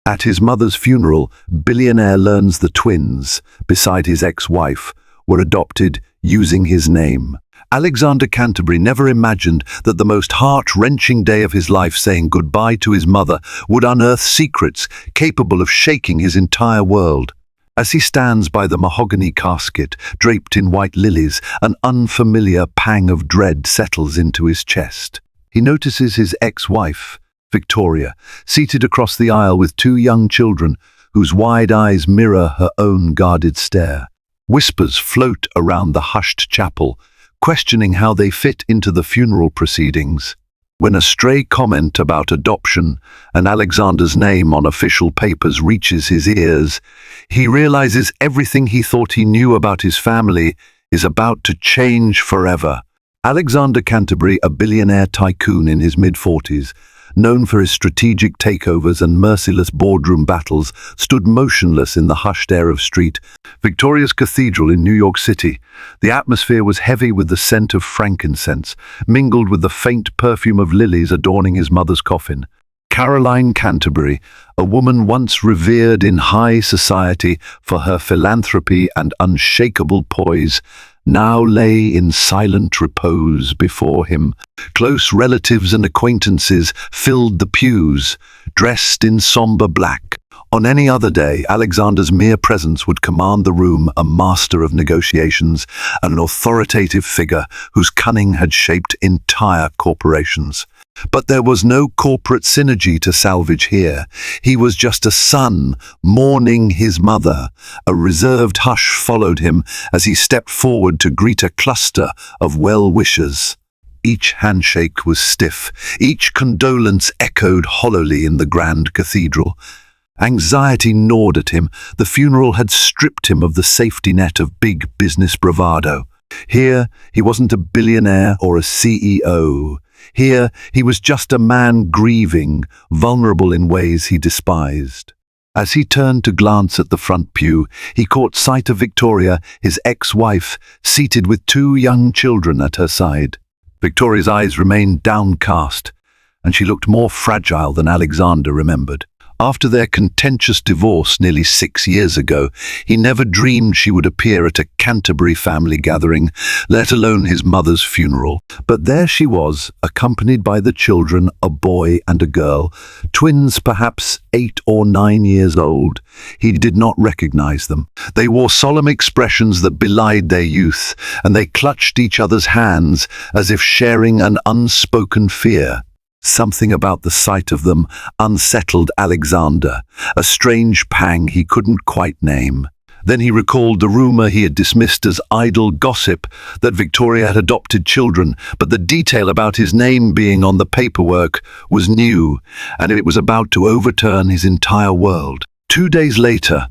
At his mother's funeral, Billionaire learns the twins, beside his ex-wife, were adopted using his name. Alexander Canterbury never imagined that the most heart-wrenching day of his life, saying goodbye to his mother, would unearth secrets capable of shaking his entire world. As he stands by the mahogany casket, draped in white lilies, an unfamiliar pang of dread settles into his chest. He notices his ex-wife, Victoria, seated across the aisle with two young children, whose wide eyes mirror her own guarded stare. Whispers float around the hushed chapel, questioning how they fit into the funeral proceedings. When a stray comment about adoption and Alexander's name on official papers reaches his ears, he realizes everything he thought he knew about his family is about to change forever. Alexander Canterbury, a billionaire tycoon in his mid-40s, known for his strategic takeovers and merciless boardroom battles, stood motionless in the hushed air of St. Victoria's Cathedral in New York City. The atmosphere was heavy with the scent of frankincense, mingled with the faint perfume of lilies adorning his mother's coffin. Caroline Canterbury, a woman once revered in high society for her philanthropy and unshakable poise, now lay in silent repose before him. Close relatives and acquaintances filled the pews, dressed in somber black. On any other day, Alexander's mere presence would command the room, a master of negotiations, an authoritative figure whose cunning had shaped entire corporations. But there was no corporate synergy to salvage here. He was just a son mourning his mother. A reserved hush followed him as he stepped forward to greet a cluster of well-wishers. Each handshake was stiff, each condolence echoed hollowly in the grand cathedral. Anxiety gnawed at him. The funeral had stripped him of the safety net of big business bravado. Here, he wasn't a billionaire or a CEO. Here, he was just a man grieving, vulnerable in ways he despised. As he turned to glance at the front pew, he caught sight of Victoria, his ex-wife, seated with two young children at her side. Victoria's eyes remained downcast, and she looked more fragile than Alexander remembered. After their contentious divorce nearly 6 years ago, he never dreamed she would appear at a Canterbury family gathering, let alone his mother's funeral. But there she was, accompanied by the children, a boy and a girl, twins perhaps 8 or 9 years old. He did not recognize them. They wore solemn expressions that belied their youth, and they clutched each other's hands as if sharing an unspoken fear. Something about the sight of them unsettled Alexander, a strange pang he couldn't quite name. Then he recalled the rumor he had dismissed as idle gossip that Victoria had adopted children, but the detail about his name being on the paperwork was new, and it was about to overturn his entire world. 2 days later,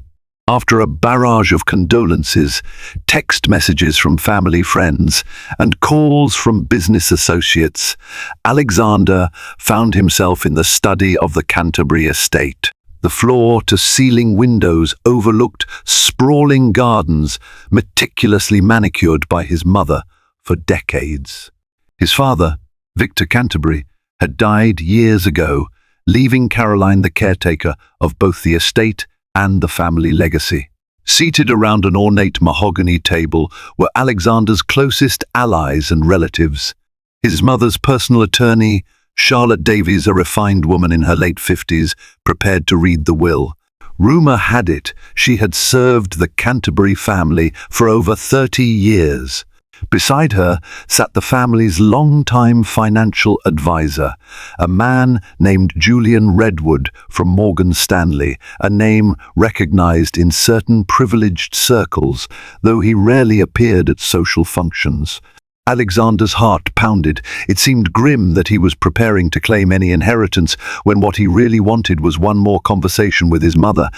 after a barrage of condolences, text messages from family friends, and calls from business associates, Alexander found himself in the study of the Canterbury estate. The floor-to-ceiling windows overlooked sprawling gardens meticulously manicured by his mother for decades. His father, Victor Canterbury, had died years ago, leaving Caroline the caretaker of both the estate and the family legacy. Seated around an ornate mahogany table were Alexander's closest allies and relatives. His mother's personal attorney, Charlotte Davies, a refined woman in her late 50s, prepared to read the will. Rumor had it she had served the Canterbury family for over 30 years. Beside her sat the family's longtime financial advisor, a man named Julian Redwood from Morgan Stanley, a name recognized in certain privileged circles, though he rarely appeared at social functions. Alexander's heart pounded. It seemed grim that he was preparing to claim any inheritance when what he really wanted was one more conversation with his mother.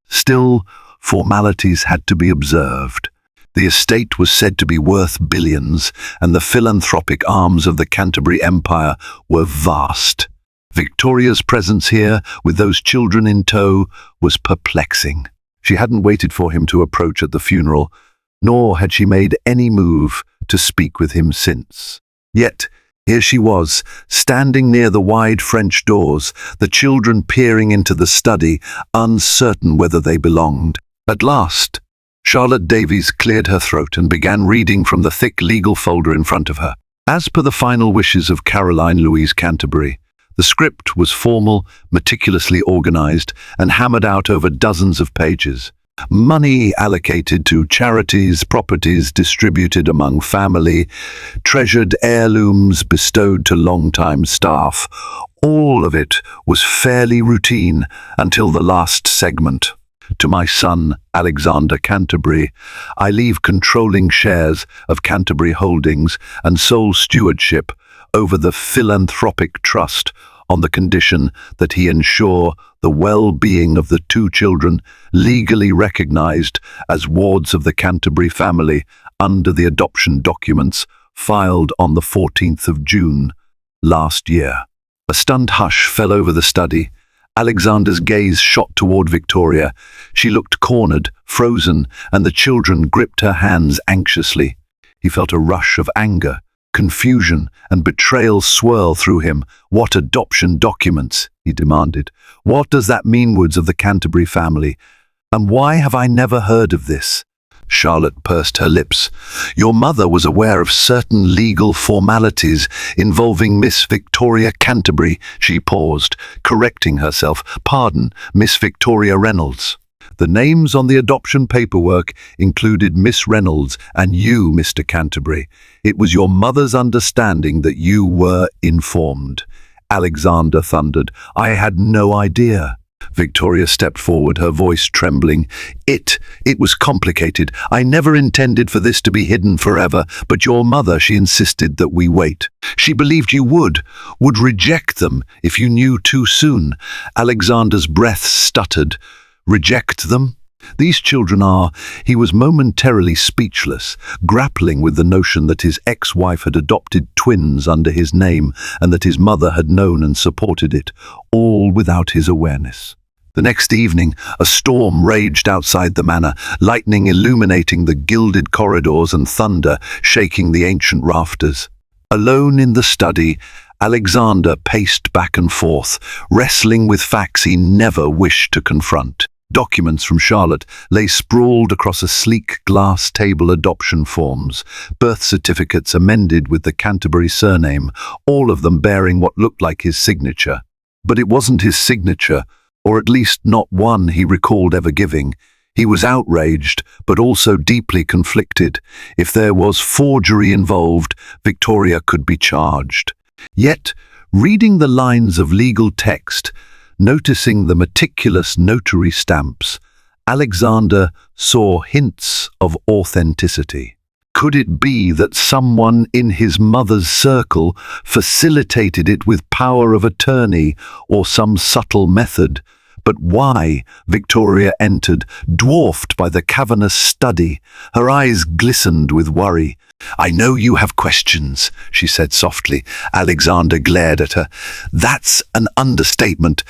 Still, formalities had to be observed. The estate was said to be worth billions, and the philanthropic arms of the Canterbury Empire were vast. Victoria's presence here, with those children in tow, was perplexing. She hadn't waited for him to approach at the funeral, nor had she made any move to speak with him since. Yet, Here she was, standing near the wide French doors, the children peering into the study, uncertain whether they belonged. At last, Charlotte Davies cleared her throat and began reading from the thick legal folder in front of her. As per the final wishes of Caroline Louise Canterbury, the script was formal, meticulously organized, and hammered out over dozens of pages. Money allocated to charities, properties distributed among family, treasured heirlooms bestowed to long-time staff. All of it was fairly routine until the last segment. To my son, Alexander Canterbury, I leave controlling shares of Canterbury Holdings and sole stewardship over the philanthropic trust on the condition that he ensure the well-being of the two children legally recognized as wards of the Canterbury family under the adoption documents filed on the 14th of June last year. A stunned hush fell over the study. Alexander's gaze shot toward Victoria. She looked cornered, frozen, and the children gripped her hands anxiously. He felt a rush of anger, confusion, and betrayal swirl through him. "What adoption documents?" he demanded. "What does that mean, words of the Canterbury family? And why have I never heard of this?" Charlotte pursed her lips. "Your mother was aware of certain legal formalities involving Miss Victoria Canterbury." She paused, correcting herself. "Pardon, Miss Victoria Reynolds." The names on the adoption paperwork included Miss Reynolds and you, Mr. Canterbury. It was your mother's understanding that you were informed. Alexander thundered. "I had no idea." Victoria stepped forward, her voice trembling. It was complicated. I never intended for this to be hidden forever, but your mother, she insisted that we wait. She believed you would reject them if you knew too soon." Alexander's breath stuttered. "Reject them? These children are—" He was momentarily speechless, grappling with the notion that his ex-wife had adopted twins under his name and that his mother had known and supported it, all without his awareness. The next evening, a storm raged outside the manor, lightning illuminating the gilded corridors and thunder shaking the ancient rafters. Alone in the study, Alexander paced back and forth, wrestling with facts he never wished to confront. Documents from Charlotte lay sprawled across a sleek glass table. Adoption forms, birth certificates amended with the Canterbury surname, all of them bearing what looked like his signature. But it wasn't his signature, or at least not one he recalled ever giving. He was outraged, but also deeply conflicted. If there was forgery involved, Victoria could be charged. Yet, reading the lines of legal text, noticing the meticulous notary stamps, Alexander saw hints of authenticity. Could it be that someone in his mother's circle facilitated it with power of attorney or some subtle method? But why? Victoria entered, dwarfed by the cavernous study. Her eyes glistened with worry. "I know you have questions," she said softly. Alexander glared at her. "That's an understatement.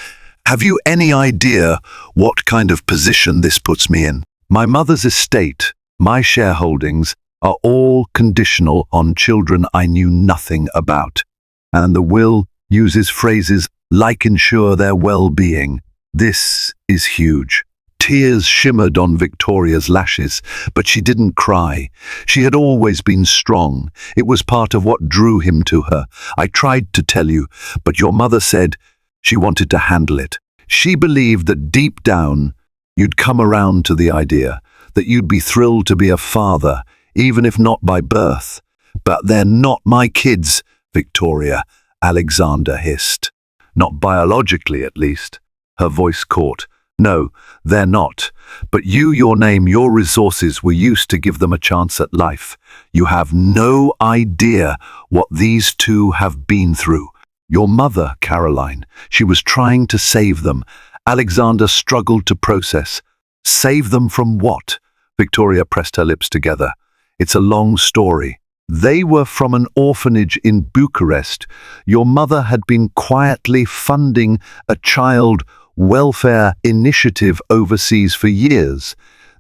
Have you any idea what kind of position this puts me in? My mother's estate, my shareholdings, are all conditional on children I knew nothing about. And the will uses phrases like ensure their well-being. This is huge." Tears shimmered on Victoria's lashes, but she didn't cry. She had always been strong. It was part of what drew him to her. "I tried to tell you, but your mother said she wanted to handle it. She believed that deep down you'd come around to the idea, that you'd be thrilled to be a father, even if not by birth." "But they're not my kids, Victoria," Alexander hissed. "Not biologically, at least." Her voice caught. "No, they're not. But you, your name, your resources were used to give them a chance at life. You have no idea what these two have been through. Your mother, Caroline, she was trying to save them." Alexander struggled to process. "Save them from what?" Victoria pressed her lips together. "It's a long story. They were from an orphanage in Bucharest. Your mother had been quietly funding a child welfare initiative overseas for years.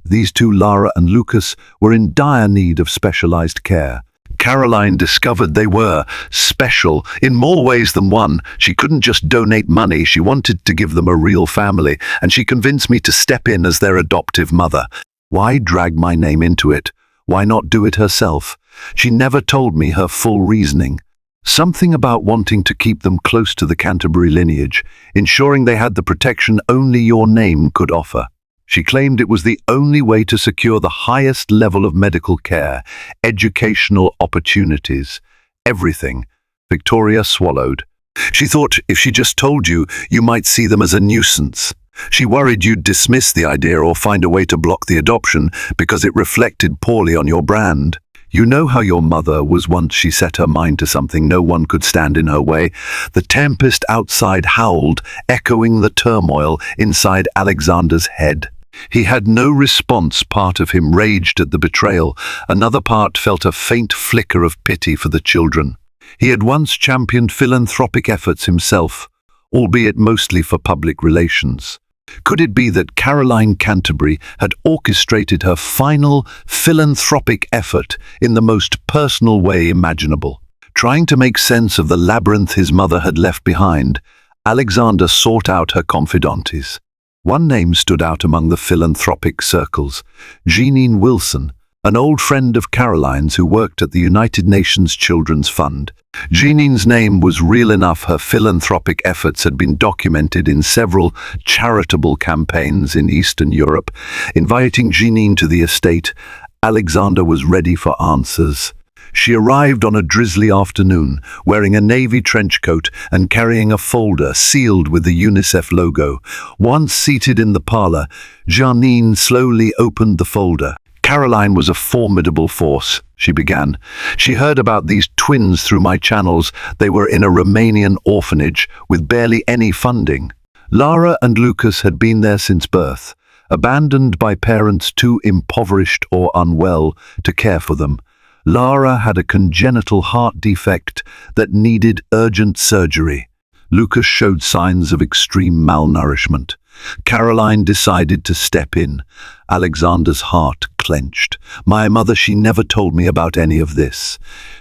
These two, Lara and Lucas, were in dire need of specialized care. Caroline discovered they were special in more ways than one. She couldn't just donate money, she wanted to give them a real family, and she convinced me to step in as their adoptive mother. Why drag my name into it? Why not do it herself? She never told me her full reasoning. Something about wanting to keep them close to the Canterbury lineage, ensuring they had the protection only your name could offer. She claimed it was the only way to secure the highest level of medical care, educational opportunities, everything. Victoria swallowed. She thought if she just told you, you might see them as a nuisance. She worried you'd dismiss the idea or find a way to block the adoption because it reflected poorly on your brand. You know how your mother was once she set her mind to something, no one could stand in her way. The tempest outside howled, echoing the turmoil inside Alexander's head. He had no response. Part of him raged at the betrayal. Another part felt a faint flicker of pity for the children. He had once championed philanthropic efforts himself, albeit mostly for public relations. Could it be that Caroline Canterbury had orchestrated her final philanthropic effort in the most personal way imaginable? Trying to make sense of the labyrinth his mother had left behind, Alexander sought out her confidantes. One name stood out among the philanthropic circles: Jeanine Wilson, an old friend of Caroline's who worked at the United Nations Children's Fund. Jeanine's name was real enough. Her philanthropic efforts had been documented in several charitable campaigns in Eastern Europe. Inviting Jeanine to the estate, Alexander was ready for answers. She arrived on a drizzly afternoon, wearing a navy trench coat and carrying a folder sealed with the UNICEF logo. Once seated in the parlor, Jeanine slowly opened the folder. Caroline was a formidable force, she began. She heard about these twins through my channels. They were in a Romanian orphanage with barely any funding. Lara and Lucas had been there since birth, abandoned by parents too impoverished or unwell to care for them. Lara had a congenital heart defect that needed urgent surgery. Lucas showed signs of extreme malnourishment. Caroline decided to step in. Alexander's heart clenched. My mother, she never told me about any of this.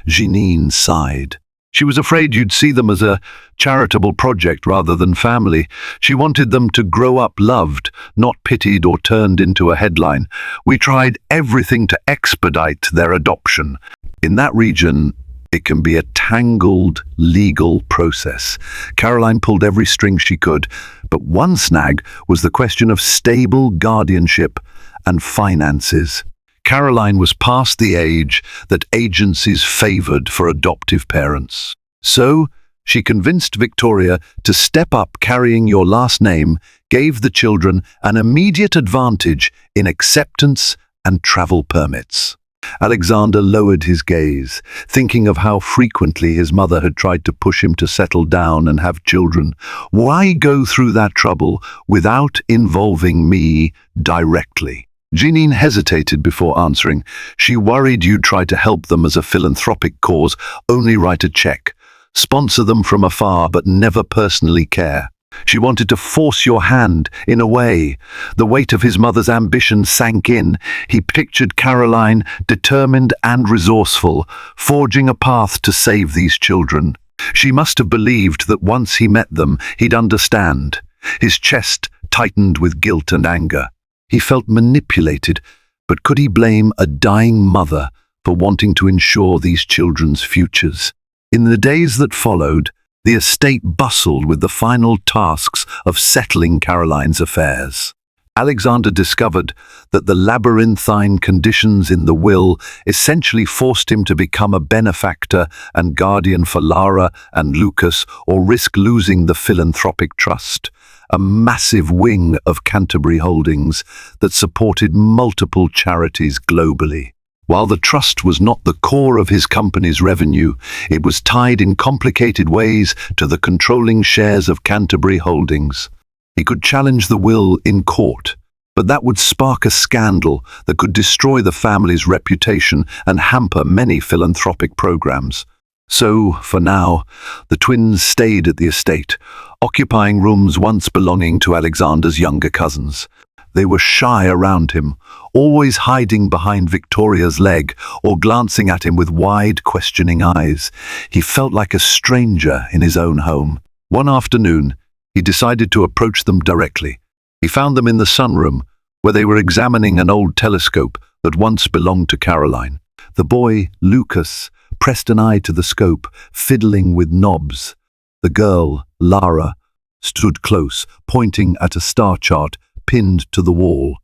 Jeanine sighed. She was afraid you'd see them as a charitable project rather than family. She wanted them to grow up loved, not pitied or turned into a headline. We tried everything to expedite their adoption. In that region, it can be a tangled legal process. Caroline pulled every string she could, but one snag was the question of stable guardianship and finances. Caroline was past the age that agencies favored for adoptive parents. So, she convinced Victoria to step up. Carrying your last name gave the children an immediate advantage in acceptance and travel permits. Alexander lowered his gaze, thinking of how frequently his mother had tried to push him to settle down and have children. Why go through that trouble without involving me directly? Jeanine hesitated before answering. She worried you'd try to help them as a philanthropic cause, only write a check, sponsor them from afar but never personally care. She wanted to force your hand, in a way. The weight of his mother's ambition sank in. He pictured Caroline, determined and resourceful, forging a path to save these children. She must have believed that once he met them, he'd understand. His chest tightened with guilt and anger. He felt manipulated, but could he blame a dying mother for wanting to ensure these children's futures? In the days that followed, the estate bustled with the final tasks of settling Caroline's affairs. Alexander discovered that the labyrinthine conditions in the will essentially forced him to become a benefactor and guardian for Lara and Lucas, or risk losing the philanthropic trust, a massive wing of Canterbury Holdings that supported multiple charities globally. While the trust was not the core of his company's revenue, it was tied in complicated ways to the controlling shares of Canterbury Holdings. He could challenge the will in court, but that would spark a scandal that could destroy the family's reputation and hamper many philanthropic programs. So, for now, the twins stayed at the estate, occupying rooms once belonging to Alexander's younger cousins. They were shy around him, always hiding behind Victoria's leg or glancing at him with wide, questioning eyes. He felt like a stranger in his own home. One afternoon, he decided to approach them directly. He found them in the sunroom, where they were examining an old telescope that once belonged to Caroline. The boy, Lucas, pressed an eye to the scope, fiddling with knobs. The girl, Lara, stood close, pointing at a star chart pinned to the wall.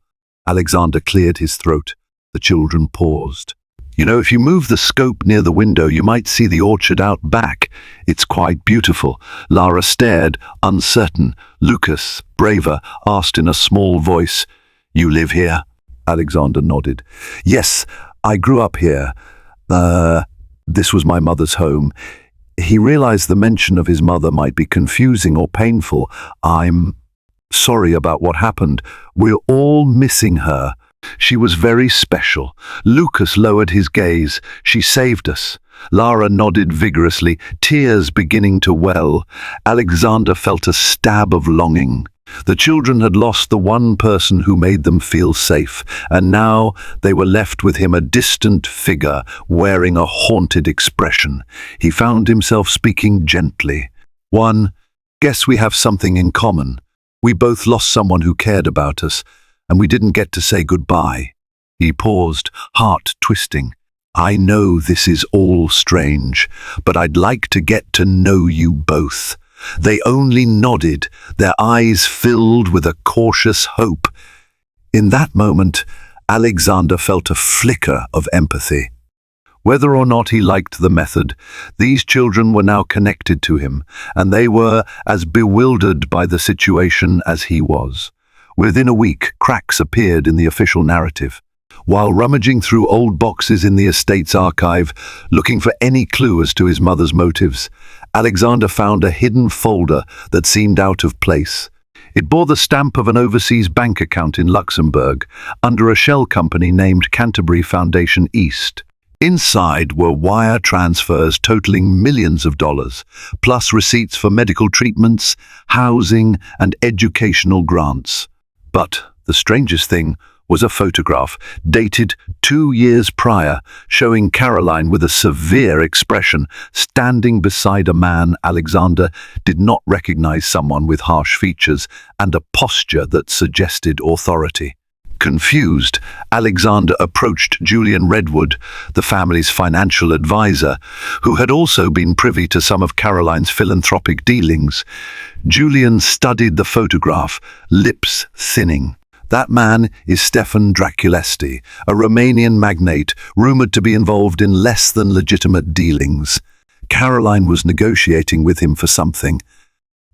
Alexander cleared his throat. The children paused. "You know, if you move the scope near the window, you might see the orchard out back. It's quite beautiful." Lara stared, uncertain. Lucas, braver, asked in a small voice, "You live here?" Alexander nodded. "Yes, I grew up here. This was my mother's home." He realized the mention of his mother might be confusing or painful. "I'm sorry about what happened. We're all missing her. She was very special." Lucas lowered his gaze. "She saved us." Lara nodded vigorously, tears beginning to well. Alexander felt a stab of longing. The children had lost the one person who made them feel safe, and now they were left with him, a distant figure wearing a haunted expression. He found himself speaking gently. "One, guess we have something in common. We both lost someone who cared about us, and we didn't get to say goodbye." He paused, heart twisting. "I know this is all strange, but I'd like to get to know you both." They only nodded, their eyes filled with a cautious hope. In that moment, Alexander felt a flicker of empathy. Whether or not he liked the method, these children were now connected to him, and they were as bewildered by the situation as he was. Within a week, cracks appeared in the official narrative. While rummaging through old boxes in the estate's archive, looking for any clue as to his mother's motives, Alexander found a hidden folder that seemed out of place. It bore the stamp of an overseas bank account in Luxembourg, under a shell company named Canterbury Foundation East. Inside were wire transfers totaling millions of dollars, plus receipts for medical treatments, housing, and educational grants. But the strangest thing was a photograph, dated 2 years prior, showing Caroline with a severe expression, standing beside a man Alexander did not recognize, someone with harsh features and a posture that suggested authority. Confused, Alexander approached Julian Redwood, the family's financial advisor, who had also been privy to some of Caroline's philanthropic dealings. Julian studied the photograph, lips thinning. "That man is Stefan Draculesti, a Romanian magnate rumored to be involved in less than legitimate dealings. Caroline was negotiating with him for something,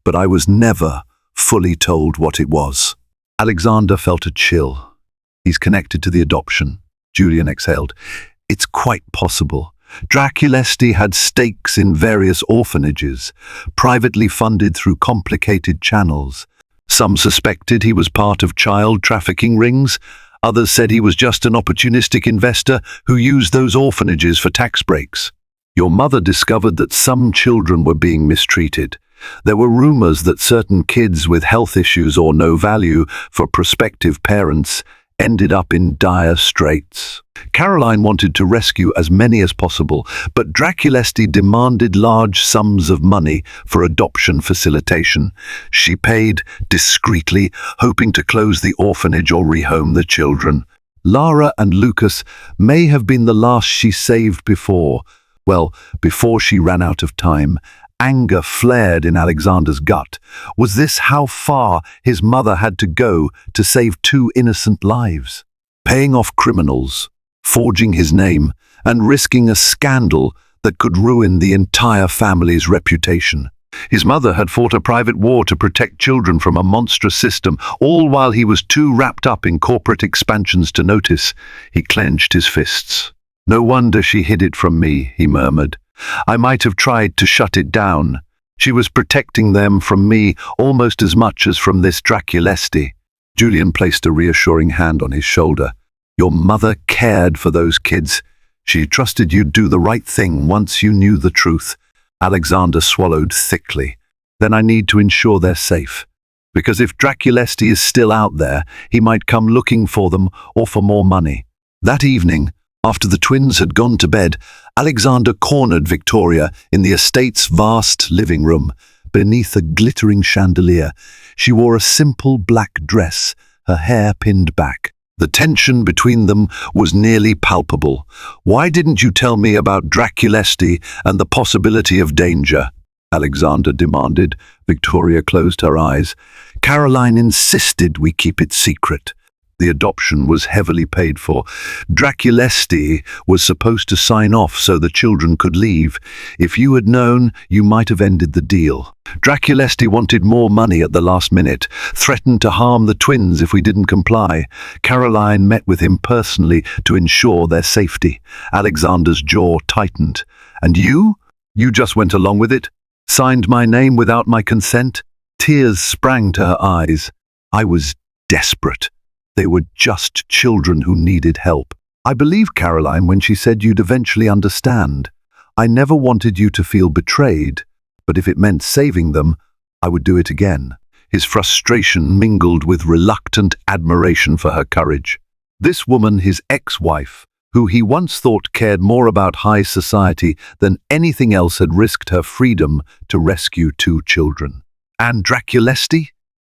but I was never fully told what it was." Alexander felt a chill. "He's connected to the adoption," Julian exhaled. "It's quite possible. Draculesti had stakes in various orphanages, privately funded through complicated channels. Some suspected he was part of child trafficking rings. Others said he was just an opportunistic investor who used those orphanages for tax breaks. Your mother discovered that some children were being mistreated. There were rumors that certain kids with health issues or no value for prospective parents ended up in dire straits. Caroline wanted to rescue as many as possible, but Draculesti demanded large sums of money for adoption facilitation. She paid discreetly, hoping to close the orphanage or rehome the children. Lara and Lucas may have been the last she saved before she ran out of time. Anger flared in Alexander's gut. Was this how far his mother had to go to save 2 innocent lives? Paying off criminals, forging his name, and risking a scandal that could ruin the entire family's reputation. His mother had fought a private war to protect children from a monstrous system, all while he was too wrapped up in corporate expansions to notice. He clenched his fists. "No wonder she hid it from me," he murmured. "I might have tried to shut it down. She was protecting them from me almost as much as from this Draculesti." Julian placed a reassuring hand on his shoulder. "Your mother cared for those kids. She trusted you'd do the right thing once you knew the truth." Alexander swallowed thickly. "Then I need to ensure they're safe. Because if Draculesti is still out there, he might come looking for them or for more money. That evening, after the twins had gone to bed, Alexander cornered Victoria in the estate's vast living room. Beneath a glittering chandelier, she wore a simple black dress, her hair pinned back. The tension between them was nearly palpable. "Why didn't you tell me about Draculesti and the possibility of danger?" Alexander demanded. Victoria closed her eyes. "Caroline insisted we keep it secret. The adoption was heavily paid for. Draculesti was supposed to sign off so the children could leave. If you had known, you might have ended the deal. Draculesti wanted more money at the last minute, threatened to harm the twins if we didn't comply. Caroline met with him personally to ensure their safety." Alexander's jaw tightened. "And you? You just went along with it? Signed my name without my consent?" Tears sprang to her eyes. "I was desperate. They were just children who needed help. I believed Caroline when she said you'd eventually understand. I never wanted you to feel betrayed, but if it meant saving them, I would do it again." His frustration mingled with reluctant admiration for her courage. This woman, his ex-wife, who he once thought cared more about high society than anything else, had risked her freedom to rescue two children. "And Draculesti?"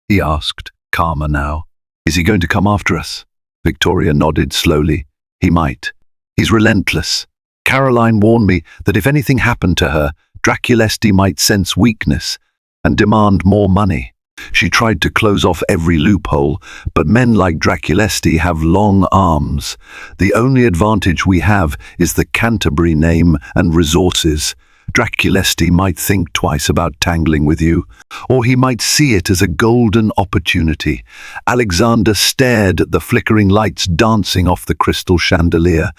he asked, calmer now. "Is he going to come after us?" Victoria nodded slowly. "He might. He's relentless. Caroline warned me that if anything happened to her, Draculesti might sense weakness and demand more money. She tried to close off every loophole, but men like Draculesti have long arms. The only advantage we have is the Canterbury name and resources. Draculesti might think twice about tangling with you, or he might see it as a golden opportunity." Alexander stared at the flickering lights dancing off the crystal chandelier.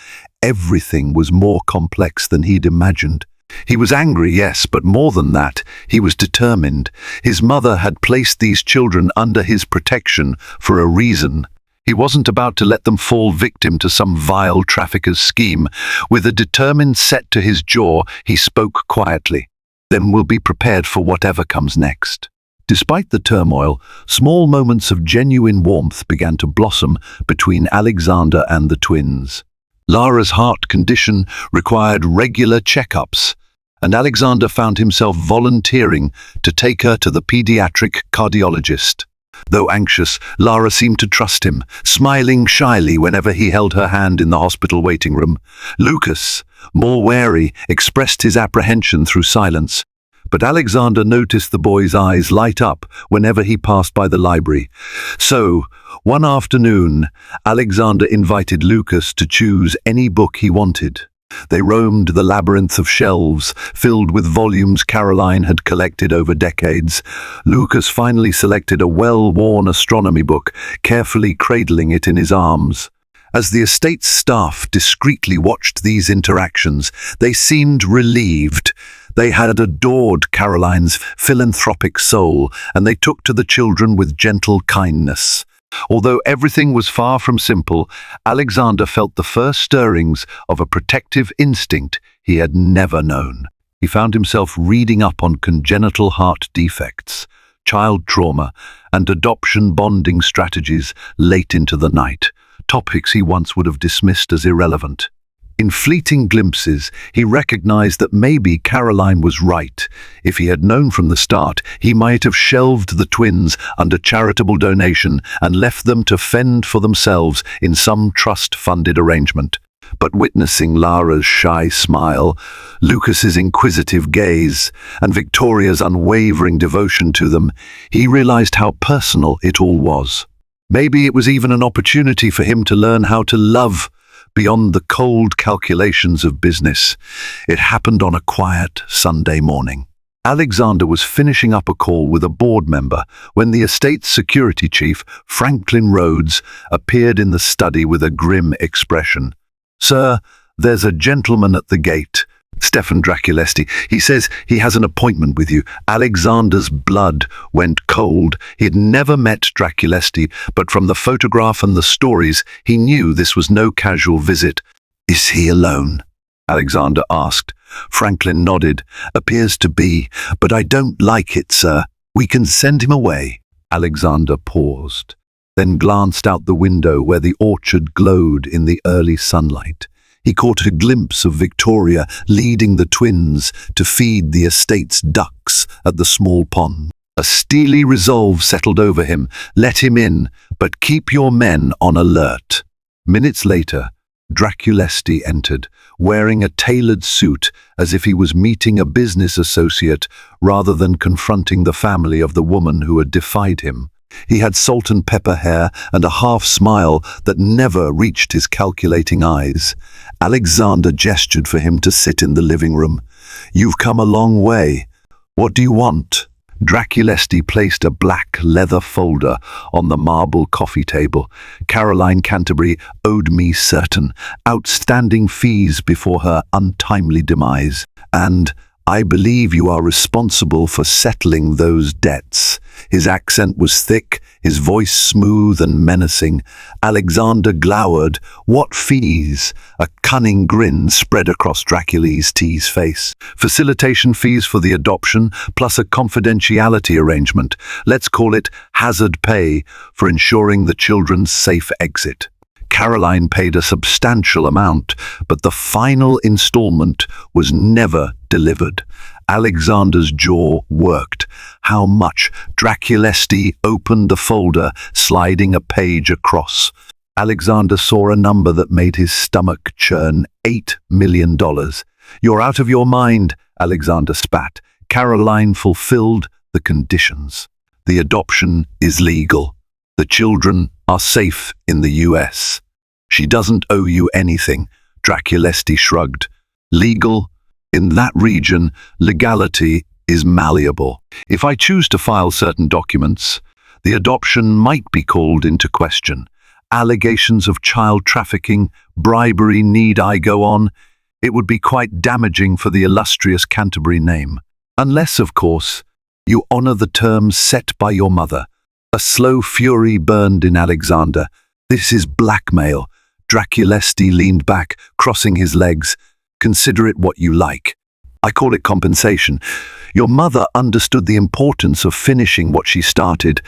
Everything was more complex than he'd imagined. He was angry, yes, but more than that, he was determined. His mother had placed these children under his protection for a reason. He wasn't about to let them fall victim to some vile trafficker's scheme. With a determined set to his jaw, he spoke quietly. "Then we'll be prepared for whatever comes next." Despite the turmoil, small moments of genuine warmth began to blossom between Alexander and the twins. Lara's heart condition required regular checkups, and Alexander found himself volunteering to take her to the pediatric cardiologist. Though anxious, Lara seemed to trust him, smiling shyly whenever he held her hand in the hospital waiting room. Lucas, more wary, expressed his apprehension through silence, but Alexander noticed the boy's eyes light up whenever he passed by the library. So, one afternoon, Alexander invited Lucas to choose any book he wanted. They roamed the labyrinth of shelves filled with volumes Caroline had collected over decades. Lucas finally selected a well-worn astronomy book, carefully cradling it in his arms. As the estate's staff discreetly watched these interactions, they seemed relieved. They had adored Caroline's philanthropic soul, and they took to the children with gentle kindness. Although everything was far from simple, Alexander felt the first stirrings of a protective instinct he had never known. He found himself reading up on congenital heart defects, child trauma, and adoption bonding strategies late into the night, topics he once would have dismissed as irrelevant. In fleeting glimpses, he recognized that maybe Caroline was right. If he had known from the start, he might have shelved the twins under charitable donation and left them to fend for themselves in some trust-funded arrangement. But witnessing Lara's shy smile, Lucas's inquisitive gaze, and Victoria's unwavering devotion to them, he realized how personal it all was. Maybe it was even an opportunity for him to learn how to love beyond the cold calculations of business. It happened on a quiet Sunday morning. Alexander was finishing up a call with a board member when the estate's security chief, Franklin Rhodes, appeared in the study with a grim expression. "Sir, there's a gentleman at the gate, Stefan Draculesti. He says he has an appointment with you." Alexander's blood went cold. He had never met Draculesti, but from the photograph and the stories, he knew this was no casual visit. "Is he alone?" Alexander asked. Franklin nodded. "Appears to be, but I don't like it, sir. We can send him away." Alexander paused, then glanced out the window where the orchard glowed in the early sunlight. He caught a glimpse of Victoria leading the twins to feed the estate's ducks at the small pond. A steely resolve settled over him. Let him in, but keep your men on alert. Minutes later, Draculesti entered, wearing a tailored suit as if he was meeting a business associate rather than confronting the family of the woman who had defied him. He had salt and pepper hair and a half-smile that never reached his calculating eyes. Alexander gestured for him to sit in the living room. "You've come a long way. What do you want?" Draculesti placed a black leather folder on the marble coffee table. "Caroline Canterbury owed me certain outstanding fees before her untimely demise, and I believe you are responsible for settling those debts." His accent was thick, his voice smooth and menacing. Alexander glowered. "What fees?" A cunning grin spread across Draculesti's face. "Facilitation fees for the adoption, plus a confidentiality arrangement. Let's call it hazard pay for ensuring the children's safe exit." Caroline paid a substantial amount, but the final installment was never delivered. Alexander's jaw worked. How much? Draculesti opened the folder, sliding a page across. Alexander saw a number that made his stomach churn. $8 million. "You're out of your mind," Alexander spat. Caroline fulfilled the conditions. The adoption is legal. The children are safe in the US. She doesn't owe you anything, Draculesti shrugged. Legal? In that region, legality is malleable. If I choose to file certain documents, the adoption might be called into question. Allegations of child trafficking, bribery, need I go on? It would be quite damaging for the illustrious Canterbury name. Unless, of course, you honor the terms set by your mother. A slow fury burned in Alexander. This is blackmail. Draculesti leaned back, crossing his legs. "Consider it what you like. I call it compensation. Your mother understood the importance of finishing what she started.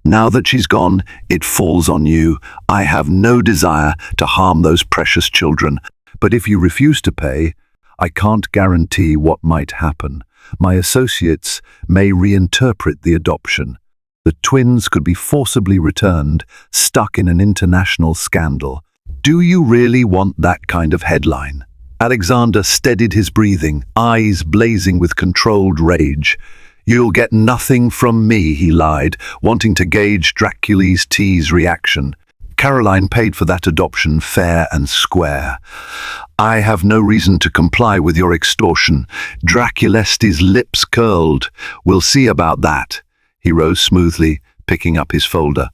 Now that she's gone, it falls on you. I have no desire to harm those precious children. But if you refuse to pay, I can't guarantee what might happen. My associates may reinterpret the adoption. The twins could be forcibly returned, stuck in an international scandal. Do you really want that kind of headline?" Alexander steadied his breathing, eyes blazing with controlled rage. "You'll get nothing from me," he lied, wanting to gauge Draculesti's reaction. "Caroline paid for that adoption fair and square. I have no reason to comply with your extortion." Draculesti's lips curled. "We'll see about that." He rose smoothly, picking up his folder.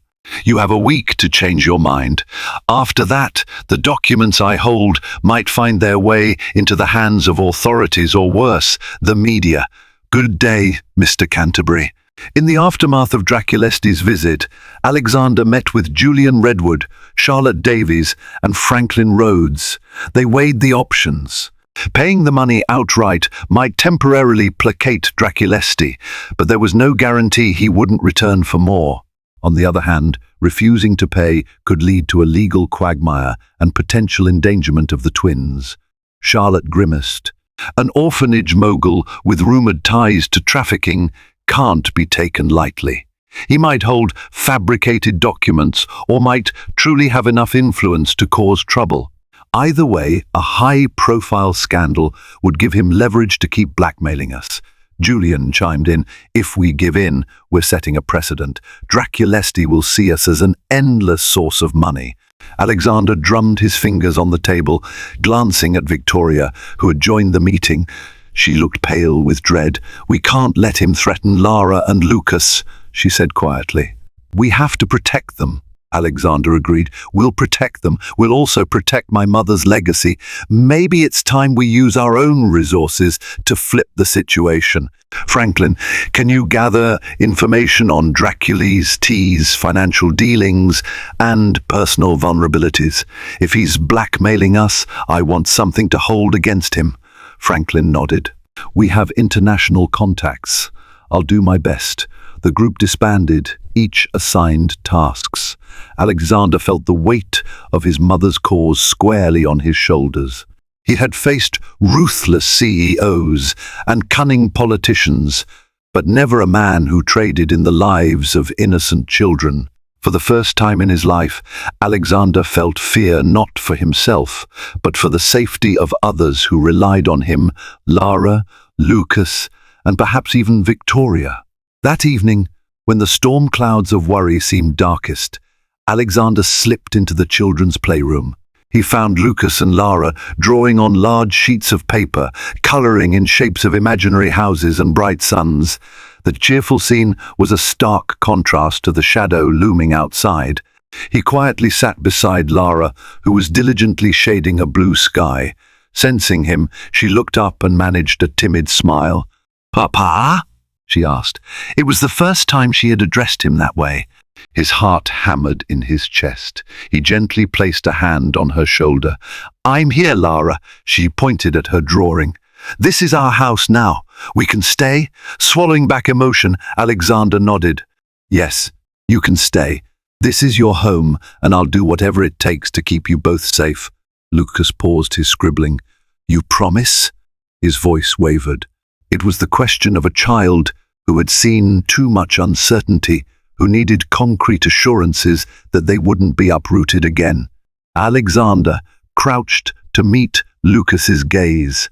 "You have a week to change your mind. After that, the documents I hold might find their way into the hands of authorities or worse, the media. Good day, Mr. Canterbury." In the aftermath of Draculesti's visit, Alexander met with Julian Redwood, Charlotte Davies, and Franklin Rhodes. They weighed the options. Paying the money outright might temporarily placate Draculesti, but there was no guarantee he wouldn't return for more. On the other hand, refusing to pay could lead to a legal quagmire and potential endangerment of the twins. Charlotte grimaced. An orphanage mogul with rumored ties to trafficking can't be taken lightly. He might hold fabricated documents or might truly have enough influence to cause trouble. Either way, a high-profile scandal would give him leverage to keep blackmailing us. Julian chimed in. "If we give in, we're setting a precedent. Draculesti will see us as an endless source of money." Alexander drummed his fingers on the table, glancing at Victoria, who had joined the meeting. She looked pale with dread. "We can't let him threaten Lara and Lucas," she said quietly. "We have to protect them," Alexander agreed. "We'll protect them. We'll also protect my mother's legacy. Maybe it's time we use our own resources to flip the situation. Franklin, can you gather information on Draculesti's financial dealings and personal vulnerabilities? If he's blackmailing us, I want something to hold against him." Franklin nodded. "We have international contacts. I'll do my best. The group disbanded, each assigned tasks. Alexander felt the weight of his mother's cause squarely on his shoulders. He had faced ruthless CEOs and cunning politicians, but never a man who traded in the lives of innocent children. For the first time in his life, Alexander felt fear not for himself, but for the safety of others who relied on him, Lara, Lucas, and perhaps even Victoria. That evening, when the storm clouds of worry seemed darkest, Alexander slipped into the children's playroom. He found Lucas and Lara drawing on large sheets of paper, coloring in shapes of imaginary houses and bright suns. The cheerful scene was a stark contrast to the shadow looming outside. He quietly sat beside Lara, who was diligently shading a blue sky. Sensing him, she looked up and managed a timid smile. "Papa?" she asked. It was the first time she had addressed him that way. His heart hammered in his chest. He gently placed a hand on her shoulder. "I'm here, Lara." She pointed at her drawing. "This is our house now. We can stay?" Swallowing back emotion, Alexander nodded. "Yes, you can stay. This is your home, and I'll do whatever it takes to keep you both safe." Lucas paused his scribbling. "You promise?" His voice wavered. It was the question of a child who had seen too much uncertainty, who needed concrete assurances that they wouldn't be uprooted again. Alexander crouched to meet Lucas's gaze.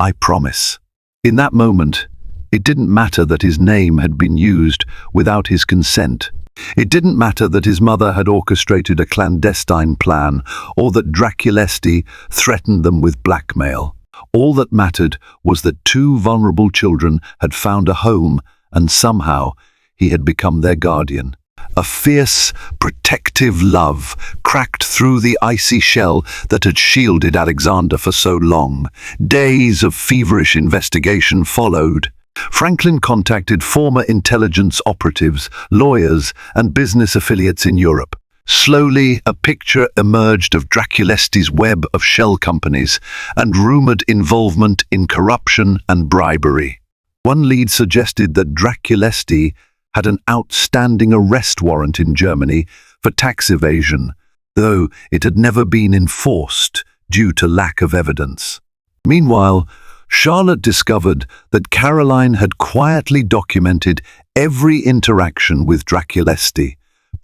"I promise." In that moment, it didn't matter that his name had been used without his consent. It didn't matter that his mother had orchestrated a clandestine plan, or that Draculesti threatened them with blackmail. All that mattered was that two vulnerable children had found a home, and somehow he had become their guardian. A fierce, protective love cracked through the icy shell that had shielded Alexander for so long. Days of feverish investigation followed. Franklin contacted former intelligence operatives, lawyers, and business affiliates in Europe. Slowly, a picture emerged of Draculesti's web of shell companies and rumored involvement in corruption and bribery. One lead suggested that Draculesti had an outstanding arrest warrant in Germany for tax evasion, though it had never been enforced due to lack of evidence. Meanwhile, Charlotte discovered that Caroline had quietly documented every interaction with Draculesti,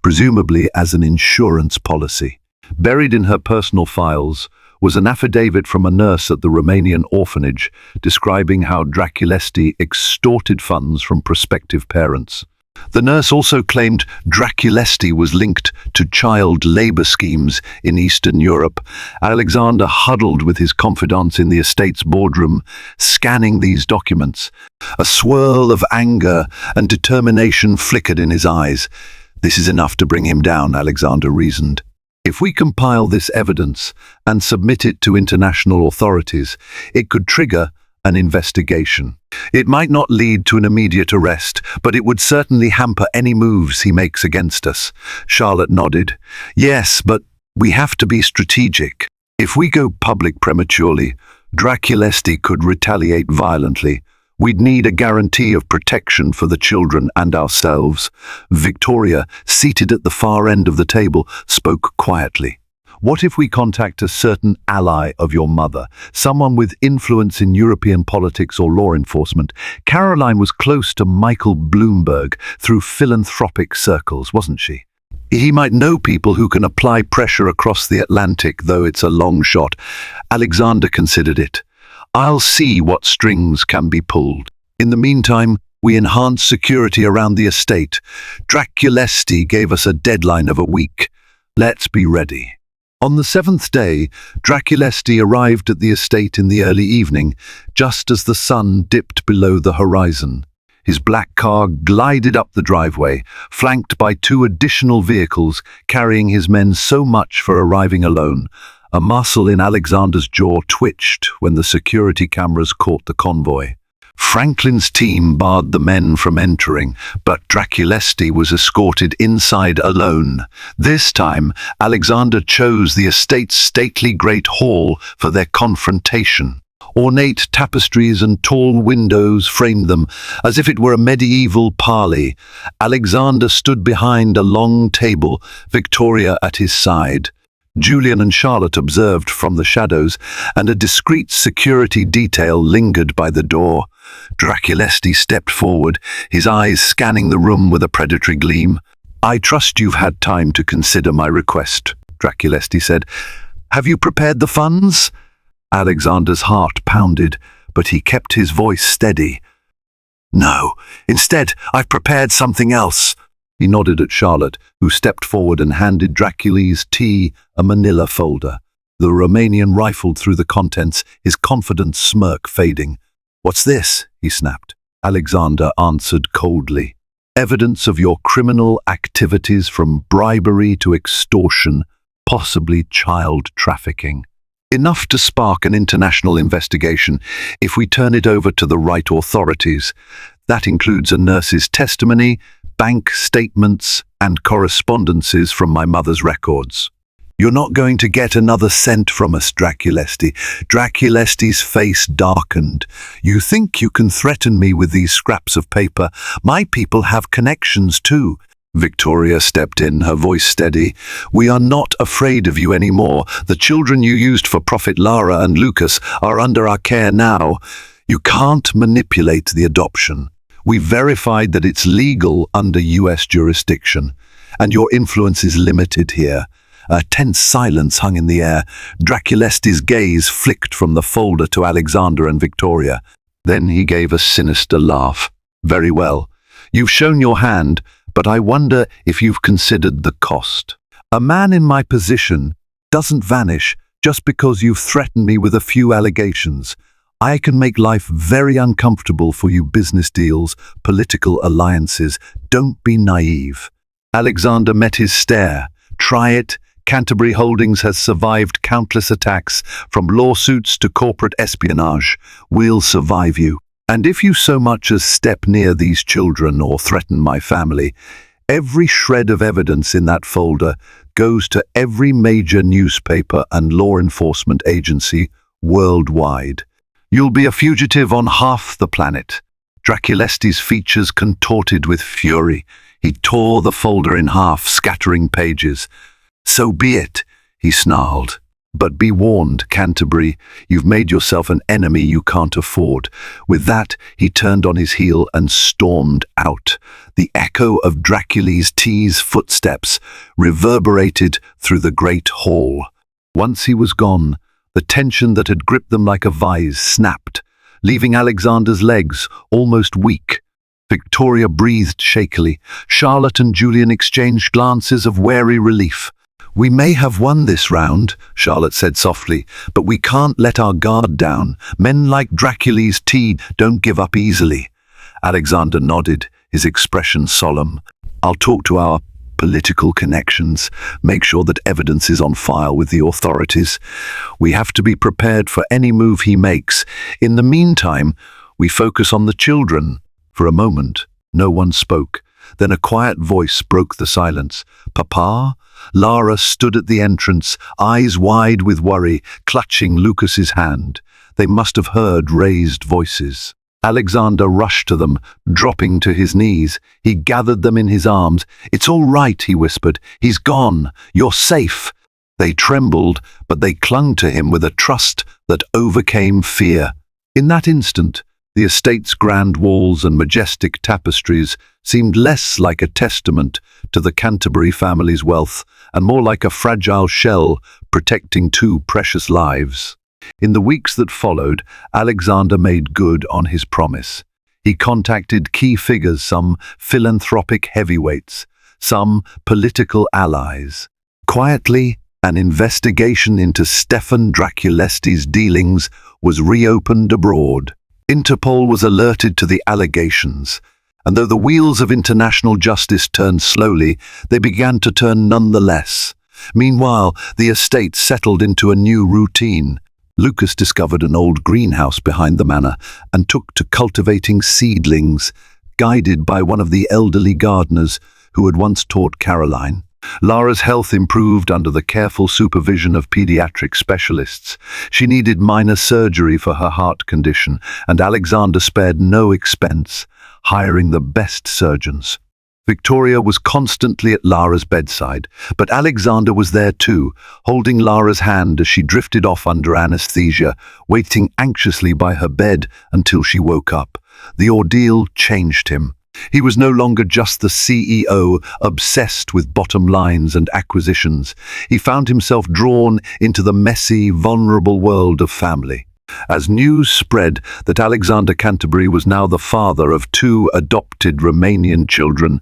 presumably as an insurance policy. Buried in her personal files was an affidavit from a nurse at the Romanian orphanage describing how Draculesti extorted funds from prospective parents. The nurse also claimed Draculesti was linked to child labor schemes in Eastern Europe. Alexander huddled with his confidants in the estate's boardroom, scanning these documents. A swirl of anger and determination flickered in his eyes. "This is enough to bring him down," Alexander reasoned. "If we compile this evidence and submit it to international authorities, it could trigger an investigation. It might not lead to an immediate arrest, but it would certainly hamper any moves he makes against us." Charlotte nodded. "Yes, but we have to be strategic. If we go public prematurely, Draculesti could retaliate violently. We'd need a guarantee of protection for the children and ourselves." Victoria, seated at the far end of the table, spoke quietly. "What if we contact a certain ally of your mother, someone with influence in European politics or law enforcement?" Caroline was close to Michael Bloomberg through philanthropic circles, wasn't she? "He might know people who can apply pressure across the Atlantic, though it's a long shot." Alexander considered it. "I'll see what strings can be pulled. In the meantime, we enhance security around the estate. Draculesti gave us a deadline of a week. Let's be ready." On the seventh day, Draculesti arrived at the estate in the early evening, just as the sun dipped below the horizon. His black car glided up the driveway, flanked by two additional vehicles carrying his men so much for arriving alone. A muscle in Alexander's jaw twitched when the security cameras caught the convoy. Franklin's team barred the men from entering, but Draculesti was escorted inside alone. This time, Alexander chose the estate's stately great hall for their confrontation. Ornate tapestries and tall windows framed them, as if it were a medieval parley. Alexander stood behind a long table, Victoria at his side. Julian and Charlotte observed from the shadows, and a discreet security detail lingered by the door. Draculesti stepped forward, his eyes scanning the room with a predatory gleam. "I trust you've had time to consider my request," Draculesti said. "Have you prepared the funds?" Alexander's heart pounded, but he kept his voice steady. "No. Instead, I've prepared something else." He nodded at Charlotte, who stepped forward and handed Draculesti a manila folder. The Romanian rifled through the contents, his confident smirk fading. "What's this?" he snapped. Alexander answered coldly. "Evidence of your criminal activities, from bribery to extortion, possibly child trafficking. Enough to spark an international investigation if we turn it over to the right authorities. That includes a nurse's testimony, bank statements, and correspondences from my mother's records." "You're not going to get another cent from us, Draculesti." Draculesti's face darkened. "You think you can threaten me with these scraps of paper? My people have connections too." Victoria stepped in, her voice steady. "We are not afraid of you anymore. The children you used for profit, Lara and Lucas, are under our care now. You can't manipulate the adoption. We verified that it's legal under US jurisdiction, and your influence is limited here." A tense silence hung in the air. Draculesti's gaze flicked from the folder to Alexander and Victoria. Then he gave a sinister laugh. "Very well. You've shown your hand, but I wonder if you've considered the cost. A man in my position doesn't vanish just because you've threatened me with a few allegations. I can make life very uncomfortable for you. Business deals, political alliances. Don't be naive." Alexander met his stare. "Try it. Canterbury Holdings has survived countless attacks, from lawsuits to corporate espionage. We'll survive you. And if you so much as step near these children or threaten my family, every shred of evidence in that folder goes to every major newspaper and law enforcement agency worldwide. You'll be a fugitive on half the planet." Draculesti's features contorted with fury. He tore the folder in half, scattering pages. "So be it," he snarled. "But be warned, Canterbury, you've made yourself an enemy you can't afford." With that, he turned on his heel and stormed out. The echo of Draculesti's footsteps reverberated through the great hall. Once he was gone, the tension that had gripped them like a vise snapped, leaving Alexander's legs almost weak. Victoria breathed shakily. Charlotte and Julian exchanged glances of wary relief. "We may have won this round," Charlotte said softly, "but we can't let our guard down. Men like Draculesti don't give up easily." Alexander nodded, his expression solemn. "I'll talk to our political connections, make sure that evidence is on file with the authorities. We have to be prepared for any move he makes. In the meantime, we focus on the children." For a moment, no one spoke. Then a quiet voice broke the silence. "Papa?" Lara stood at the entrance, eyes wide with worry, clutching Lucas's hand. They must have heard raised voices. Alexander rushed to them, dropping to his knees. He gathered them in his arms. "It's all right," he whispered. "He's gone. You're safe." They trembled, but they clung to him with a trust that overcame fear. In that instant, the estate's grand walls and majestic tapestries seemed less like a testament to the Canterbury family's wealth and more like a fragile shell protecting two precious lives. In the weeks that followed, Alexander made good on his promise. He contacted key figures, some philanthropic heavyweights, some political allies. Quietly, an investigation into Stefan Draculesti's dealings was reopened abroad. Interpol was alerted to the allegations, and though the wheels of international justice turned slowly, they began to turn nonetheless. Meanwhile, the estate settled into a new routine. Lucas discovered an old greenhouse behind the manor and took to cultivating seedlings, guided by one of the elderly gardeners who had once taught Caroline. Lara's health improved under the careful supervision of pediatric specialists. She needed minor surgery for her heart condition, and Alexander spared no expense, hiring the best surgeons. Victoria was constantly at Lara's bedside, but Alexander was there too, holding Lara's hand as she drifted off under anesthesia, waiting anxiously by her bed until she woke up. The ordeal changed him. He was no longer just the CEO, obsessed with bottom lines and acquisitions. He found himself drawn into the messy, vulnerable world of family. As news spread that Alexander Canterbury was now the father of 2 adopted Romanian children,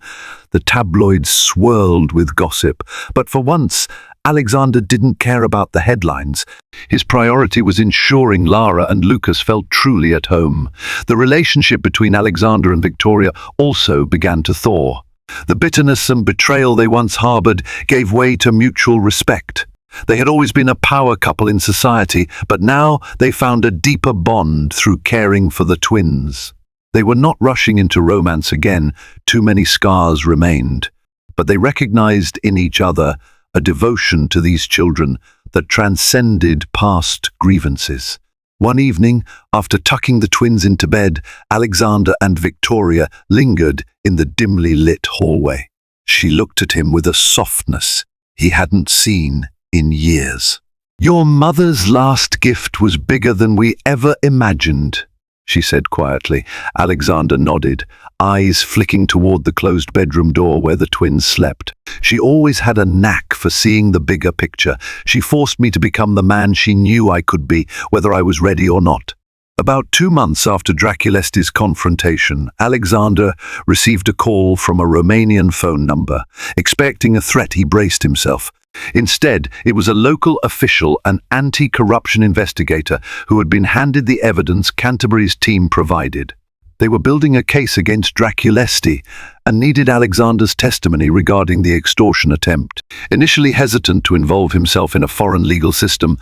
the tabloids swirled with gossip. But for once, Alexander didn't care about the headlines. His priority was ensuring Lara and Lucas felt truly at home. The relationship between Alexander and Victoria also began to thaw. The bitterness and betrayal they once harbored gave way to mutual respect. They had always been a power couple in society, but now they found a deeper bond through caring for the twins. They were not rushing into romance again, too many scars remained. But they recognized in each other a devotion to these children that transcended past grievances. One evening, after tucking the twins into bed, Alexander and Victoria lingered in the dimly lit hallway. She looked at him with a softness he hadn't seen in years. "Your mother's last gift was bigger than we ever imagined," she said quietly. Alexander nodded, eyes flicking toward the closed bedroom door where the twins slept. "She always had a knack for seeing the bigger picture. She forced me to become the man she knew I could be, whether I was ready or not." About 2 months after Draculesti's confrontation, Alexander received a call from a Romanian phone number. Expecting a threat, he braced himself. Instead, it was a local official, an anti-corruption investigator, who had been handed the evidence Canterbury's team provided. They were building a case against Draculesti and needed Alexander's testimony regarding the extortion attempt. Initially hesitant to involve himself in a foreign legal system,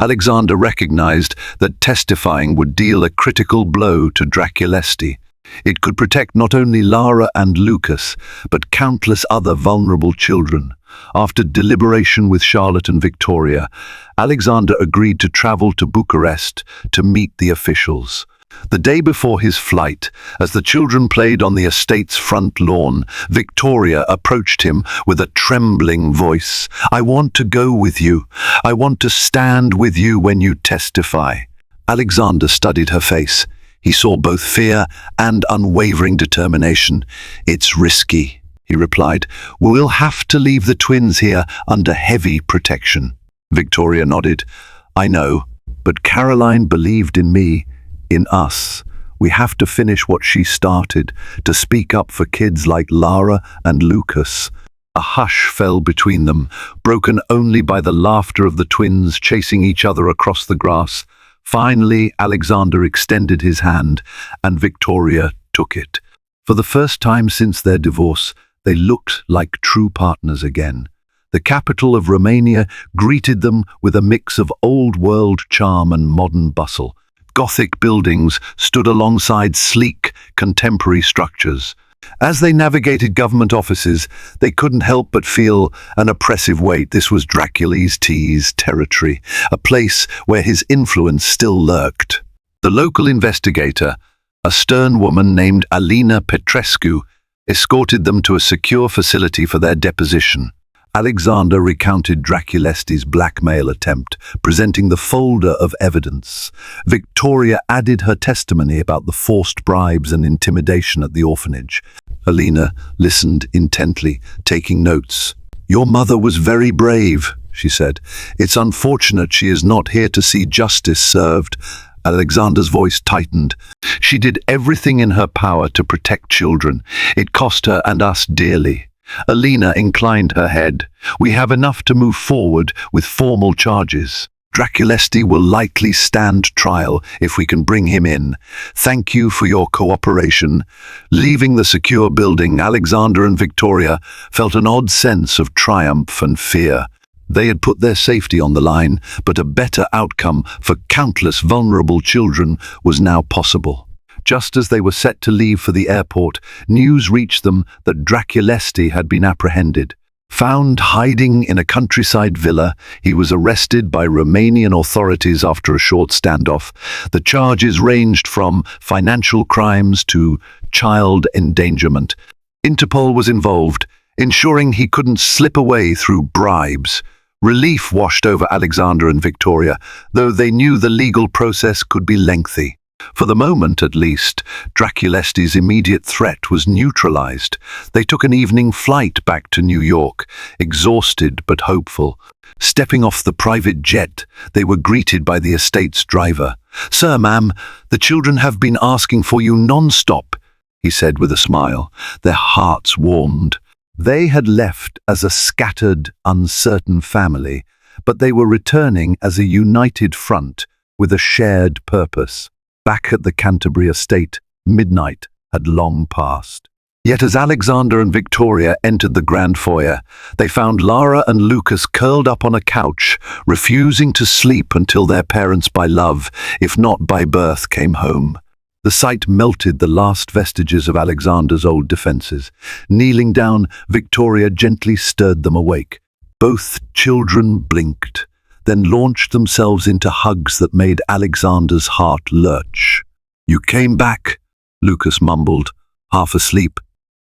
Alexander recognized that testifying would deal a critical blow to Draculesti. It could protect not only Lara and Lucas, but countless other vulnerable children. After deliberation with Charlotte and Victoria, Alexander agreed to travel to Bucharest to meet the officials. The day before his flight, as the children played on the estate's front lawn, Victoria approached him with a trembling voice. "I want to go with you. I want to stand with you when you testify." Alexander studied her face. He saw both fear and unwavering determination. "It's risky," he replied. "We'll have to leave the twins here under heavy protection." Victoria nodded. "I know, but Caroline believed in me, in us. We have to finish what she started, to speak up for kids like Lara and Lucas." A hush fell between them, broken only by the laughter of the twins chasing each other across the grass. Finally, Alexander extended his hand, and Victoria took it. For the first time since their divorce, they looked like true partners again. The capital of Romania greeted them with a mix of old-world charm and modern bustle. Gothic buildings stood alongside sleek, contemporary structures. As they navigated government offices, they couldn't help but feel an oppressive weight. This was Draculesti's territory, a place where his influence still lurked. The local investigator, a stern woman named Alina Petrescu, escorted them to a secure facility for their deposition. Alexander recounted Draculesti's blackmail attempt, presenting the folder of evidence. Victoria added her testimony about the forced bribes and intimidation at the orphanage. Alina listened intently, taking notes. "Your mother was very brave," she said. "It's unfortunate she is not here to see justice served." Alexander's voice tightened. "She did everything in her power to protect children. It cost her and us dearly." Alina inclined her head. "We have enough to move forward with formal charges. Draculesti will likely stand trial if we can bring him in. Thank you for your cooperation." Leaving the secure building, Alexander and Victoria felt an odd sense of triumph and fear. They had put their safety on the line, but a better outcome for countless vulnerable children was now possible. Just as they were set to leave for the airport, news reached them that Draculesti had been apprehended. Found hiding in a countryside villa, he was arrested by Romanian authorities after a short standoff. The charges ranged from financial crimes to child endangerment. Interpol was involved, ensuring he couldn't slip away through bribes. Relief washed over Alexander and Victoria, though they knew the legal process could be lengthy. For the moment, at least, Draculesti's immediate threat was neutralized. They took an evening flight back to New York, exhausted but hopeful. Stepping off the private jet, they were greeted by the estate's driver. "Sir, ma'am, the children have been asking for you non-stop," he said with a smile. Their hearts warmed. They had left as a scattered, uncertain family, but they were returning as a united front with a shared purpose. Back at the Canterbury estate, midnight had long passed. Yet as Alexander and Victoria entered the grand foyer, they found Lara and Lucas curled up on a couch, refusing to sleep until their parents by love, if not by birth, came home. The sight melted the last vestiges of Alexander's old defenses. Kneeling down, Victoria gently stirred them awake. Both children blinked, then launched themselves into hugs that made Alexander's heart lurch. "You came back," Lucas mumbled, half asleep.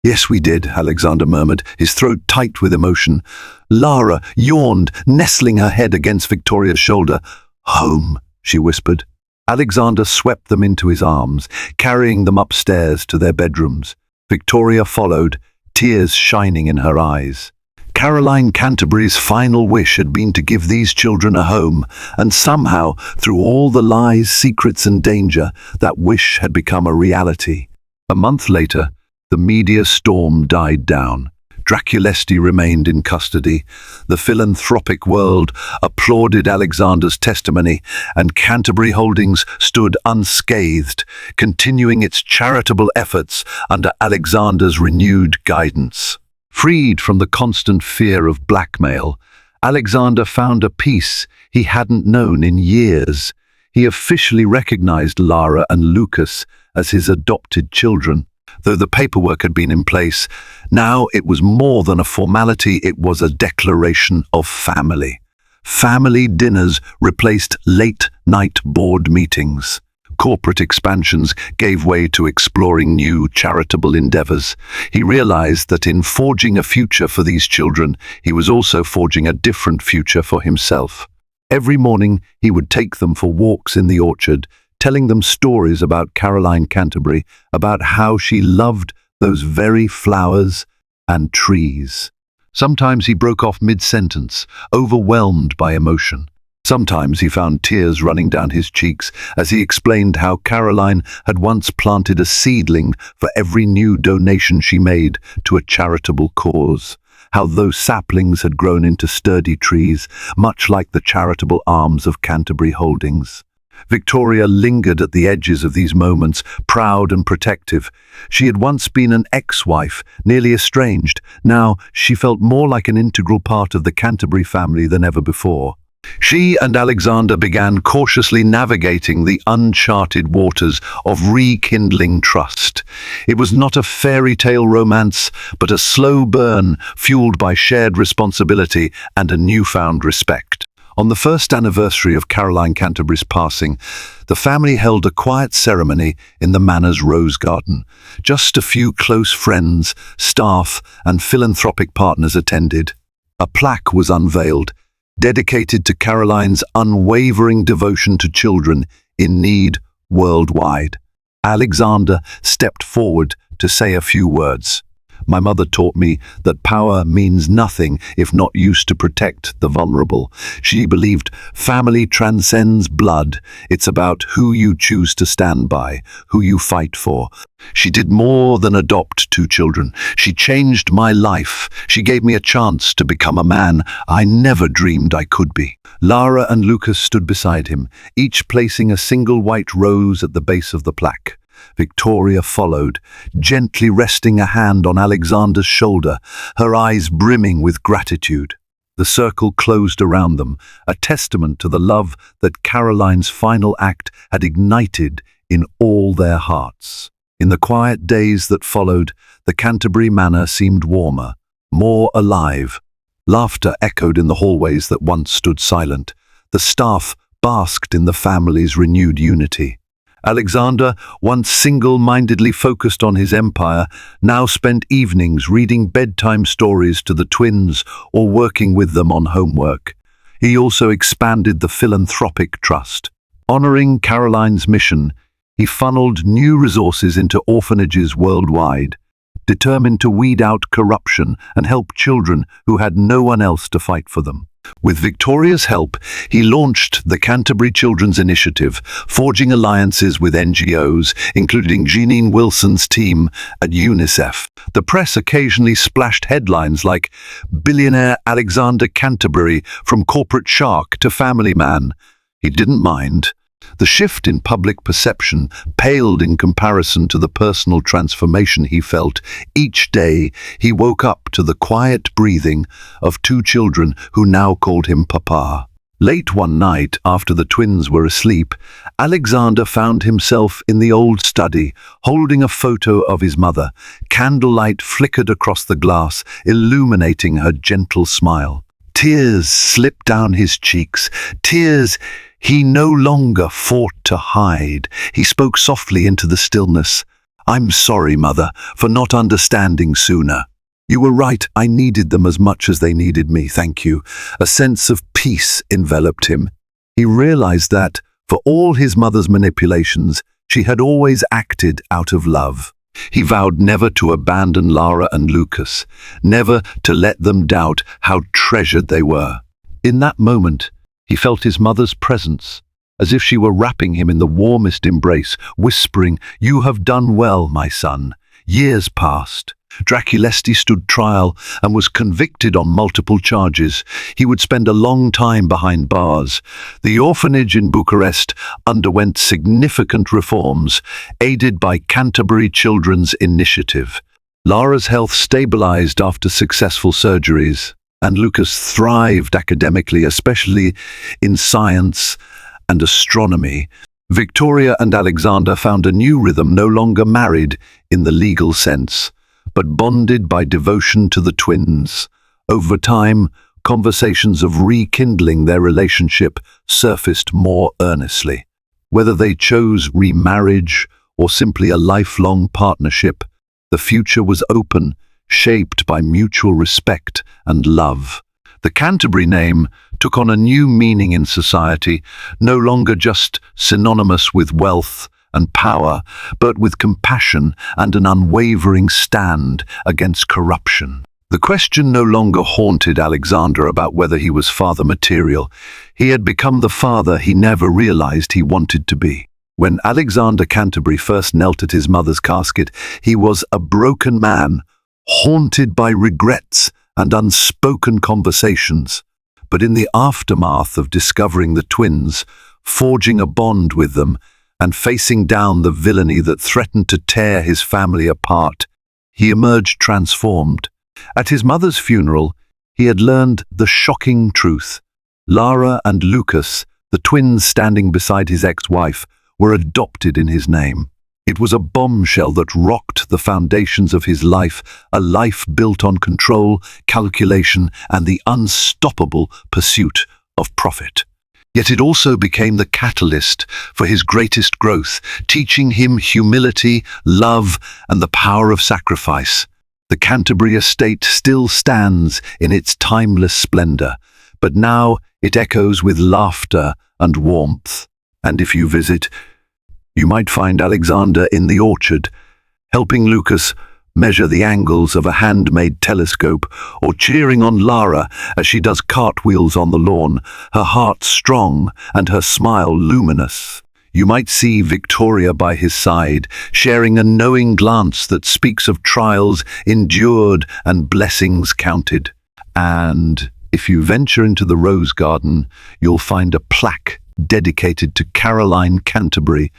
"Yes, we did," Alexander murmured, his throat tight with emotion. Lara yawned, nestling her head against Victoria's shoulder. "Home," she whispered. Alexander swept them into his arms, carrying them upstairs to their bedrooms. Victoria followed, tears shining in her eyes. Caroline Canterbury's final wish had been to give these children a home, and somehow, through all the lies, secrets and danger, that wish had become a reality. A month later, the media storm died down. Draculesti remained in custody. The philanthropic world applauded Alexander's testimony, and Canterbury Holdings stood unscathed, continuing its charitable efforts under Alexander's renewed guidance. Freed from the constant fear of blackmail, Alexander found a peace he hadn't known in years. He officially recognized Lara and Lucas as his adopted children. Though the paperwork had been in place, now it was more than a formality, it was a declaration of family. Family dinners replaced late-night board meetings. Corporate expansions gave way to exploring new charitable endeavors. He realized that in forging a future for these children, he was also forging a different future for himself. Every morning, he would take them for walks in the orchard, telling them stories about Caroline Canterbury, about how she loved those very flowers and trees. Sometimes he broke off mid-sentence, overwhelmed by emotion. Sometimes he found tears running down his cheeks as he explained how Caroline had once planted a seedling for every new donation she made to a charitable cause, how those saplings had grown into sturdy trees, much like the charitable arms of Canterbury Holdings. Victoria lingered at the edges of these moments, proud and protective. She had once been an ex-wife, nearly estranged. Now she felt more like an integral part of the Canterbury family than ever before. She and Alexander began cautiously navigating the uncharted waters of rekindling trust. It was not a fairy tale romance, but a slow burn fueled by shared responsibility and a newfound respect. On the first anniversary of Caroline Canterbury's passing, the family held a quiet ceremony in the manor's rose garden. Just a few close friends, staff, and philanthropic partners attended. A plaque was unveiled, dedicated to Caroline's unwavering devotion to children in need worldwide. Alexander stepped forward to say a few words. "My mother taught me that power means nothing if not used to protect the vulnerable. She believed family transcends blood. It's about who you choose to stand by, who you fight for. She did more than adopt 2 children. She changed my life. She gave me a chance to become a man I never dreamed I could be." Lara and Lucas stood beside him, each placing a single white rose at the base of the plaque. Victoria followed, gently resting a hand on Alexander's shoulder, her eyes brimming with gratitude. The circle closed around them, a testament to the love that Caroline's final act had ignited in all their hearts. In the quiet days that followed, the Canterbury Manor seemed warmer, more alive. Laughter echoed in the hallways that once stood silent. The staff basked in the family's renewed unity. Alexander, once single-mindedly focused on his empire, now spent evenings reading bedtime stories to the twins or working with them on homework. He also expanded the philanthropic trust. Honoring Caroline's mission, he funneled new resources into orphanages worldwide, determined to weed out corruption and help children who had no one else to fight for them. With Victoria's help, he launched the Canterbury Children's Initiative, forging alliances with NGOs, including Jeanine Wilson's team at UNICEF. The press occasionally splashed headlines like "Billionaire Alexander Canterbury from corporate shark to family man." He didn't mind. The shift in public perception paled in comparison to the personal transformation he felt. Each day, he woke up to the quiet breathing of two children who now called him Papa. Late one night, after the twins were asleep, Alexander found himself in the old study, holding a photo of his mother. Candlelight flickered across the glass, illuminating her gentle smile. Tears slipped down his cheeks, tears he no longer fought to hide. He spoke softly into the stillness. "I'm sorry, Mother, for not understanding sooner. You were right, I needed them as much as they needed me, thank you." A sense of peace enveloped him. He realized that, for all his mother's manipulations, she had always acted out of love. He vowed never to abandon Lara and Lucas, never to let them doubt how treasured they were. In that moment, he felt his mother's presence, as if she were wrapping him in the warmest embrace, whispering, "You have done well, my son." Years passed. Draculesti stood trial and was convicted on multiple charges. He would spend a long time behind bars. The orphanage in Bucharest underwent significant reforms, aided by Canterbury Children's Initiative. Lara's health stabilized after successful surgeries, and Lucas thrived academically, especially in science and astronomy. Victoria and Alexander found a new rhythm, no longer married in the legal sense, but bonded by devotion to the twins. Over time, conversations of rekindling their relationship surfaced more earnestly. Whether they chose remarriage or simply a lifelong partnership, the future was open, shaped by mutual respect and love. The Canterbury name took on a new meaning in society, no longer just synonymous with wealth and power, but with compassion and an unwavering stand against corruption. The question no longer haunted Alexander about whether he was father material. He had become the father he never realized he wanted to be. When Alexander Canterbury first knelt at his mother's casket, he was a broken man, haunted by regrets and unspoken conversations. But in the aftermath of discovering the twins, forging a bond with them, and facing down the villainy that threatened to tear his family apart, he emerged transformed. At his mother's funeral, he had learned the shocking truth. Lara and Lucas, the twins standing beside his ex-wife, were adopted in his name. It was a bombshell that rocked the foundations of his life, a life built on control, calculation, and the unstoppable pursuit of profit. Yet it also became the catalyst for his greatest growth, teaching him humility, love, and the power of sacrifice. The Canterbury estate still stands in its timeless splendor, but now it echoes with laughter and warmth. And if you visit, you might find Alexander in the orchard, helping Lucas measure the angles of a handmade telescope, or cheering on Lara as she does cartwheels on the lawn, her heart strong and her smile luminous. You might see Victoria by his side, sharing a knowing glance that speaks of trials endured and blessings counted. And if you venture into the rose garden, you'll find a plaque dedicated to Caroline Canterbury,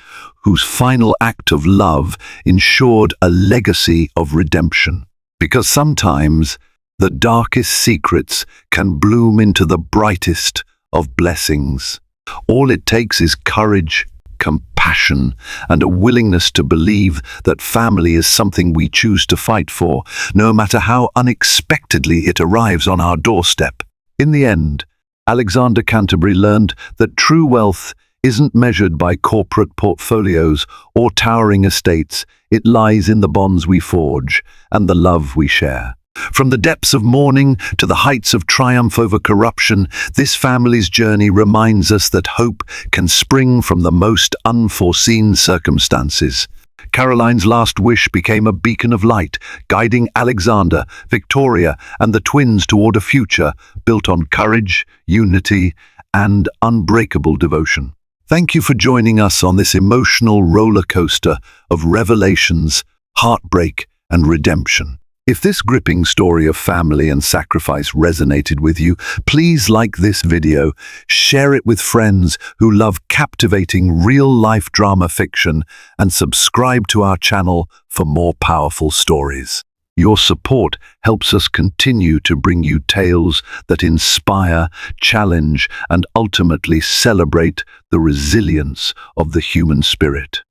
whose final act of love ensured a legacy of redemption. Because sometimes the darkest secrets can bloom into the brightest of blessings. All it takes is courage, compassion, and a willingness to believe that family is something we choose to fight for, no matter how unexpectedly it arrives on our doorstep. In the end, Alexander Canterbury learned that true wealth isn't measured by corporate portfolios or towering estates. It lies in the bonds we forge and the love we share. From the depths of mourning to the heights of triumph over corruption, this family's journey reminds us that hope can spring from the most unforeseen circumstances. Caroline's last wish became a beacon of light, guiding Alexander, Victoria, and the twins toward a future built on courage, unity, and unbreakable devotion. Thank you for joining us on this emotional roller coaster of revelations, heartbreak, and redemption. If this gripping story of family and sacrifice resonated with you, please like this video, share it with friends who love captivating real-life drama fiction, and subscribe to our channel for more powerful stories. Your support helps us continue to bring you tales that inspire, challenge, and ultimately celebrate the resilience of the human spirit.